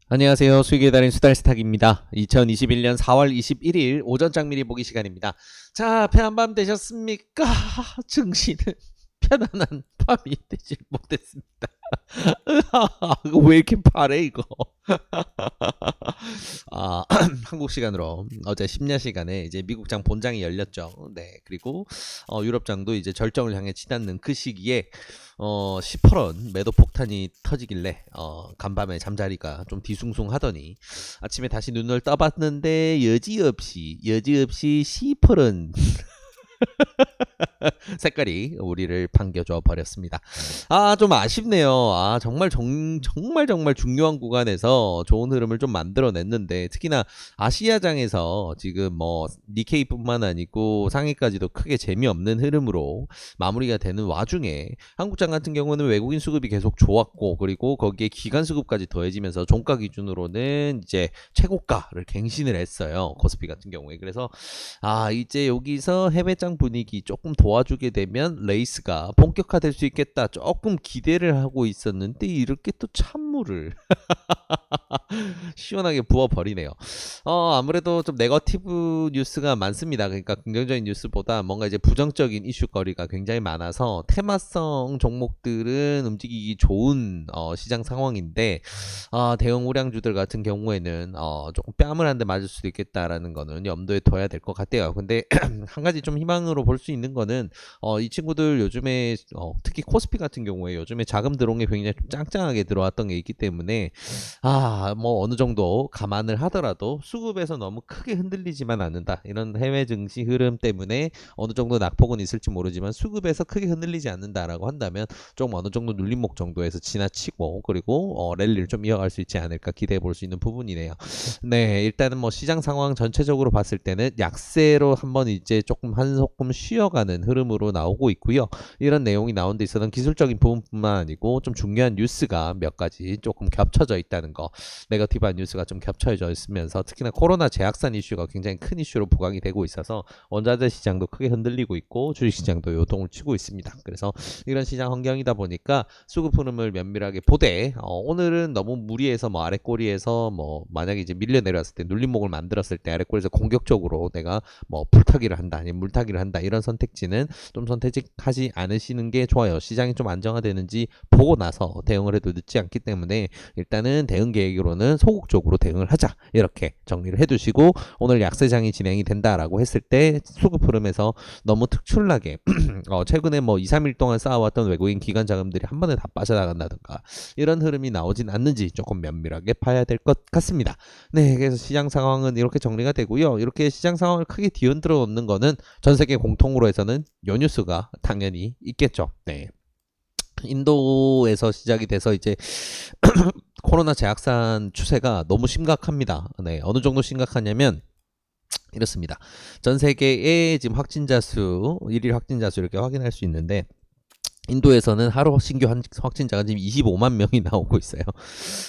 안녕하세요. 수익의 달인 수달스탁입니다. 2021년 4월 21일 오전장 미리 보기 시간입니다. 자, 편안밤 되셨습니까? 증시는 편안한 밤이 되질 못했습니다. 이거 왜 이렇게 파래 이거? 한국 시간으로 어제 심야 시간에 이제 미국장 본장이 열렸죠. 네, 그리고 유럽장도 이제 절정을 향해 치닫는 그 시기에 10%원 매도 폭탄이 터지길래 간밤에 잠자리가 좀 뒤숭숭하더니 아침에 다시 눈을 떠봤는데 여지없이 10%원 색깔이 우리를 반겨줘 버렸습니다. 좀 아쉽네요. 정말 중요한 구간에서 좋은 흐름을 좀 만들어냈는데, 특히나 아시아장에서 지금 뭐 니케이뿐만 아니고 상해까지도 크게 재미없는 흐름으로 마무리가 되는 와중에 한국장 같은 경우는 외국인 수급이 계속 좋았고, 그리고 거기에 기관 수급까지 더해지면서 종가 기준으로는 이제 최고가를 갱신을 했어요. 코스피 같은 경우에. 그래서 이제 여기서 해외장 분위기 조금 도와주게 되면 레이스가 본격화될 수 있겠다, 조금 기대를 하고 있었는데 이렇게 또 찬물을 시원하게 부어버리네요. 아무래도 좀 네거티브 뉴스가 많습니다. 그러니까 긍정적인 뉴스보다 뭔가 이제 부정적인 이슈거리가 굉장히 많아서 테마성 종목들은 움직이기 좋은 시장 상황인데, 대형 우량주들 같은 경우에는 조금 뺨을 한 대 맞을 수도 있겠다라는 거는 염두에 둬야 될 것 같아요. 근데 한 가지 좀 희망으로 볼 수 있는 거는 이 친구들 요즘에 특히 코스피 같은 경우에 요즘에 자금 들어온 게 굉장히 좀 짱짱하게 들어왔던 게 있기 때문에 뭐 어느 정도 감안을 하더라도 수급에서 너무 크게 흔들리지만 않는다, 이런 해외 증시 흐름 때문에 어느 정도 낙폭은 있을지 모르지만 수급에서 크게 흔들리지 않는다라고 한다면 좀 어느 정도 눌림목 정도에서 지나치고, 그리고 랠리를 좀 이어갈 수 있지 않을까 기대해 볼 수 있는 부분이네요. 네, 일단은 뭐 시장 상황 전체적으로 봤을 때는 약세로 한번 이제 조금 한 소끔 쉬어가는 흐름으로 나오고 있고요. 이런 내용이 나온 데 있어서는 기술적인 부분뿐만 아니고 좀 중요한 뉴스가 몇 가지 조금 겹쳐져 있다는 거, 네거티브한 뉴스가 좀 겹쳐져 있으면서 특히나 코로나 재확산 이슈가 굉장히 큰 이슈로 부각이 되고 있어서 원자재 시장도 크게 흔들리고 있고 주식시장도 요동을 치고 있습니다. 그래서 이런 시장 환경이다 보니까 수급 흐름을 면밀하게 보되, 오늘은 너무 무리해서 뭐 아래꼬리에서 뭐 만약에 이제 밀려 내려왔을 때 눌림목을 만들었을 때 아래꼬리에서 공격적으로 내가 뭐 불타기를 한다 아니면 물타기를 한다, 이런 선택지는 좀 선택하지 않으시는 게 좋아요. 시장이 좀 안정화되는지 보고 나서 대응을 해도 늦지 않기 때문에 일단은 대응 계획으로는 소극적으로 대응을 하자, 이렇게 정리를 해두시고, 오늘 약세장이 진행이 된다라고 했을 때 수급 흐름에서 너무 특출나게 최근에 뭐 2, 3일 동안 쌓아왔던 외국인 기관 자금들이 한 번에 다 빠져나간다든가 이런 흐름이 나오진 않는지 조금 면밀하게 봐야 될 것 같습니다. 네, 그래서 시장 상황은 이렇게 정리가 되고요. 이렇게 시장 상황을 크게 뒤흔들어 놓는 거는 전 세계 공통으로 해서는 요 뉴스가 당연히 있겠죠. 네. 인도에서 시작이 돼서 이제 코로나 재확산 추세가 너무 심각합니다. 네, 어느 정도 심각하냐면 이렇습니다. 전 세계의 지금 확진자 수, 일일 확진자 수 이렇게 확인할 수 있는데, 인도에서는 하루 신규 확진자가 지금 25만 명이 나오고 있어요.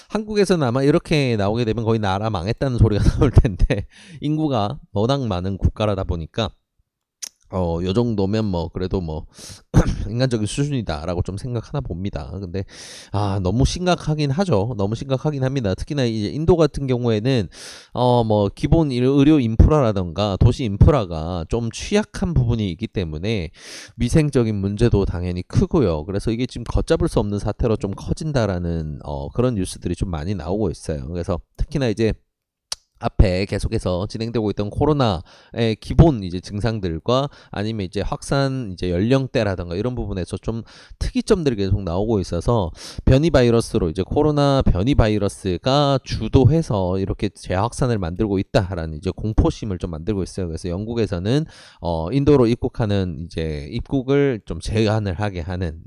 한국에서는 아마 이렇게 나오게 되면 거의 나라 망했다는 소리가 나올 텐데, 인구가 워낙 많은 국가라다 보니까 요 정도면 뭐 그래도 뭐 인간적인 수준이다라고 좀 생각하나 봅니다. 근데 너무 심각하긴 하죠. 너무 심각하긴 합니다. 특히나 이제 인도 같은 경우에는 뭐 기본 의료 인프라라던가 도시 인프라가 좀 취약한 부분이 있기 때문에 위생적인 문제도 당연히 크고요. 그래서 이게 지금 걷잡을 수 없는 사태로 좀 커진다라는 그런 뉴스들이 좀 많이 나오고 있어요. 그래서 특히나 이제 앞에 계속해서 진행되고 있던 코로나의 기본 이제 증상들과 아니면 이제 확산 이제 연령대라든가 이런 부분에서 좀 특이점들이 계속 나오고 있어서 변이 바이러스로 이제 코로나 변이 바이러스가 주도해서 이렇게 재확산을 만들고 있다라는 이제 공포심을 좀 만들고 있어요. 그래서 영국에서는 인도로 입국하는 이제 입국을 좀 제한을 하게 하는,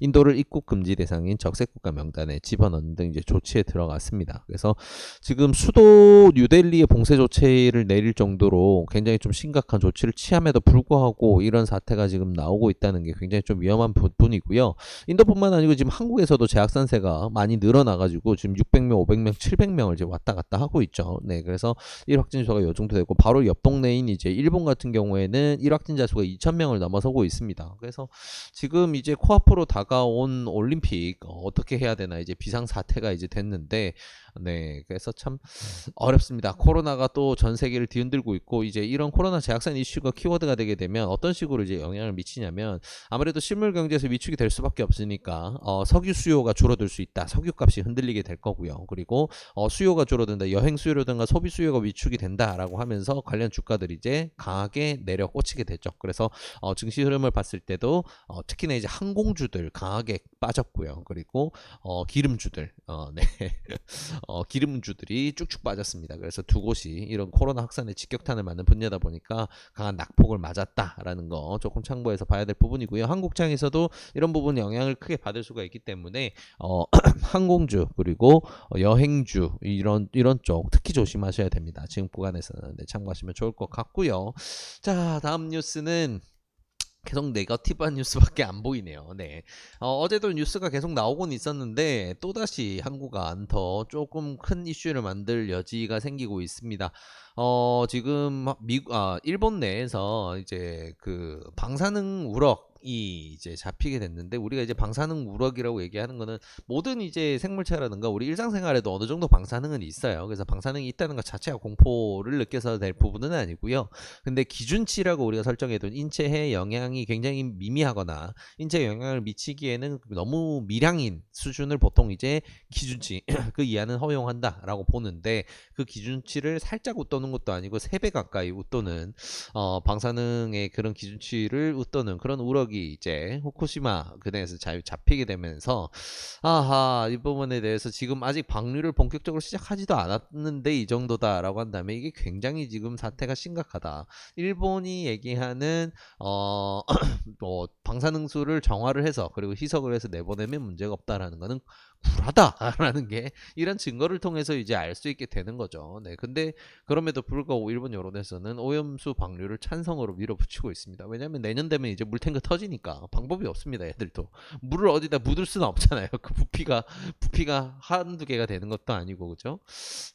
인도를 입국 금지 대상인 적색 국가 명단에 집어넣는 등 이제 조치에 들어갔습니다. 그래서 지금 수도 또 뉴델리의 봉쇄 조치를 내릴 정도로 굉장히 좀 심각한 조치를 취함에도 불구하고 이런 사태가 지금 나오고 있다는 게 굉장히 좀 위험한 부분이고요. 인도뿐만 아니고 지금 한국에서도 재확산세가 많이 늘어나가지고 지금 600명, 500명, 700명을 이제 왔다 갔다 하고 있죠. 네, 그래서 1확진자 수가 요 정도 되고 바로 옆 동네인 이제 일본 같은 경우에는 1확진자 수가 2,000명을 넘어서고 있습니다. 그래서 지금 이제 코앞으로 다가온 올림픽 어떻게 해야 되나 이제 비상 사태가 이제 됐는데 네, 그래서 참 어렵습니다. 코로나가 또 전 세계를 뒤흔들고 있고 이제 이런 코로나 재확산 이슈가 키워드가 되게 되면 어떤 식으로 이제 영향을 미치냐면 아무래도 실물 경제에서 위축이 될 수밖에 없으니까 석유 수요가 줄어들 수 있다. 석유 값이 흔들리게 될 거고요. 그리고 수요가 줄어든다. 여행 수요라든가 소비 수요가 위축이 된다라고 하면서 관련 주가들이 이제 강하게 내려 꽂히게 되죠. 그래서 증시 흐름을 봤을 때도 특히나 이제 항공주들 강하게 빠졌고요. 그리고 기름주들 네. 기름주들이 쭉쭉 빠졌습니다. 그래서 두 곳이 이런 코로나 확산에 직격탄을 맞는 분야다 보니까 강한 낙폭을 맞았다라는 거 조금 참고해서 봐야 될 부분이고요. 한국장에서도 이런 부분 영향을 크게 받을 수가 있기 때문에 항공주 그리고 여행주 이런 쪽 특히 조심하셔야 됩니다. 지금 구간에서는 네, 참고하시면 좋을 것 같고요. 자, 다음 뉴스는 계속 네거티브한 뉴스밖에 안 보이네요. 네. 어제도 뉴스가 계속 나오곤 있었는데 또다시 한국안 더 조금 큰 이슈를 만들 여지가 생기고 있습니다. 지금 일본 내에서 이제 그 방사능 우럭이 이제 잡히게 됐는데 우리가 이제 방사능 우럭이라고 얘기하는 거는 모든 이제 생물체라든가 우리 일상생활에도 어느 정도 방사능은 있어요. 그래서 방사능이 있다는 것 자체가 공포를 느껴서 될 부분은 아니고요. 근데 기준치라고 우리가 설정해둔 인체에 영향이 굉장히 미미하거나 인체에 영향을 미치기에는 너무 미량인 수준을 보통 이제 기준치 그 이하는 허용한다라고 보는데 그 기준치를 살짝 웃도는 것도 아니고 3배 가까이 웃도는 방사능의 그런 기준치를 웃도는 그런 우럭이 이제 후쿠시마 근해에서 잡히게 되면서 아하 이 부분에 대해서 지금 아직 방류를 본격적으로 시작하지도 않았는데 이 정도다라고 한다면 이게 굉장히 지금 사태가 심각하다. 일본이 얘기하는 방사능수를 정화를 해서 그리고 희석을 해서 내보내면 문제가 없다라는 거는 굴하다라는 게 이런 증거를 통해서 이제 알 수 있게 되는 거죠. 네, 근데 그럼에도 불구하고 일본 여론에서는 오염수 방류를 찬성으로 밀어붙이고 있습니다. 왜냐하면 내년 되면 이제 물탱크 터지니까 방법이 없습니다. 애들도 물을 어디다 묻을 수는 없잖아요. 그 부피가 한두 개가 되는 것도 아니고 그죠?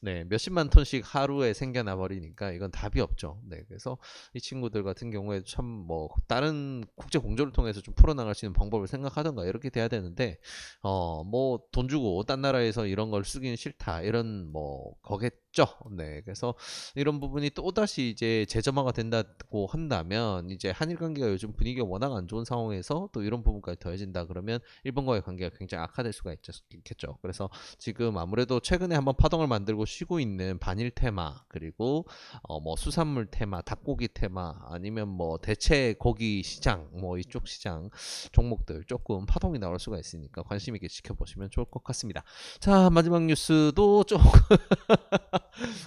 네, 몇십만 톤씩 하루에 생겨나 버리니까 이건 답이 없죠. 네, 그래서 이 친구들 같은 경우에 참 뭐 다른 국제 공조를 통해서 좀 풀어나갈 수 있는 방법을 생각하던가 이렇게 돼야 되는데 뭐 돈 주고 딴 나라에서 이런 걸 쓰기는 싫다 이런 뭐 거겠죠. 네, 그래서 이런 부분이 또 다시 이제 재점화가 된다고 한다면 이제 한일 관계가 요즘 분위기가 워낙 안 좋은 상황에서 또 이런 부분까지 더해진다 그러면 일본과의 관계가 굉장히 악화될 수가 있겠죠. 그래서 지금 아무래도 최근에 한번 파동을 만들고 쉬고 있는 반일 테마 그리고 뭐 수산물 테마, 닭고기 테마 아니면 뭐 대체 고기 시장 뭐 이쪽 시장 종목들 조금 파동이 나올 수가 있으니까 관심 있게 지켜보시면 좋을 것 같습니다. 자, 마지막 뉴스도 좀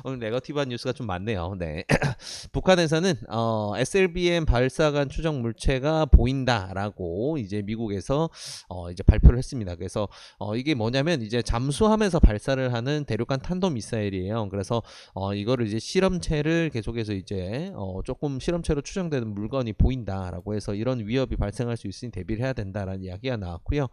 오늘 네거티브한 뉴스가 좀 많네요. 네. 북한에서는 SLBM 발사관 추정 물체가 보인다라고 이제 미국에서 이제 발표를 했습니다. 그래서 이게 뭐냐면 이제 잠수함에서 발사를 하는 대륙간 탄도 미사일이에요. 그래서 이거를 이제 실험체를 계속해서 이제 조금 실험체로 추정되는 물건이 보인다라고 해서 이런 위협이 발생할 수 있으니 대비를 해야 된다라는 이야기가 나왔고요.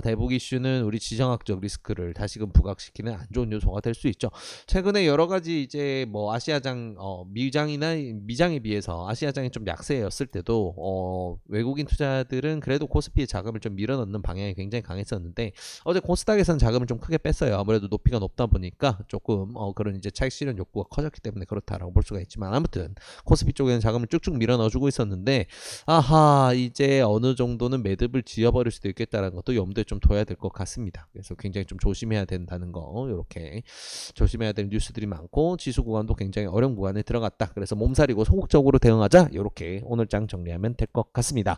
대북 이슈는 우리 지정학적 리스크를 다시금 부각시키는 안 좋은 요소가 될 수 있죠. 최근에 여러 가지 이제 뭐 아시아장 미장에 비해서 아시아장이 좀 약세였을 때도 외국인 투자들은 그래도 코스피의 자금을 좀 밀어넣는 방향이 굉장히 강했었는데 어제 코스닥에서는 자금을 좀 크게 뺐어요. 아무래도 높이가 높다 보니까 조금 그런 이제 차익 실현 욕구가 커졌기 때문에 그렇다라고 볼 수가 있지만 아무튼 코스피 쪽에는 자금을 쭉쭉 밀어넣어주고 있었는데 아하 이제 어느 정도는 매듭을 지어버릴 수도 있겠다라는 것도 염두에 좀 둬야 될 것 같습니다. 그래서 굉장히 좀 조심해야 된다는 거 이렇게 조심해야 될 뉴스들이 많고 지수 구간도 굉장히 어려운 구간에 들어갔다. 그래서 몸살이고 소극적으로 대응하자. 이렇게 오늘 장 정리하면 될 것 같습니다.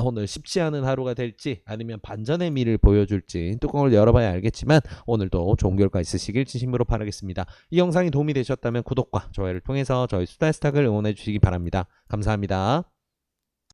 오늘 쉽지 않은 하루가 될지 아니면 반전의 미를 보여줄지 뚜껑을 열어봐야 알겠지만 오늘도 좋은 결과 있으시길 진심으로 바라겠습니다. 이 영상이 도움이 되셨다면 구독과 좋아요를 통해서 저희 수다스탁을 응원해 주시기 바랍니다. 감사합니다.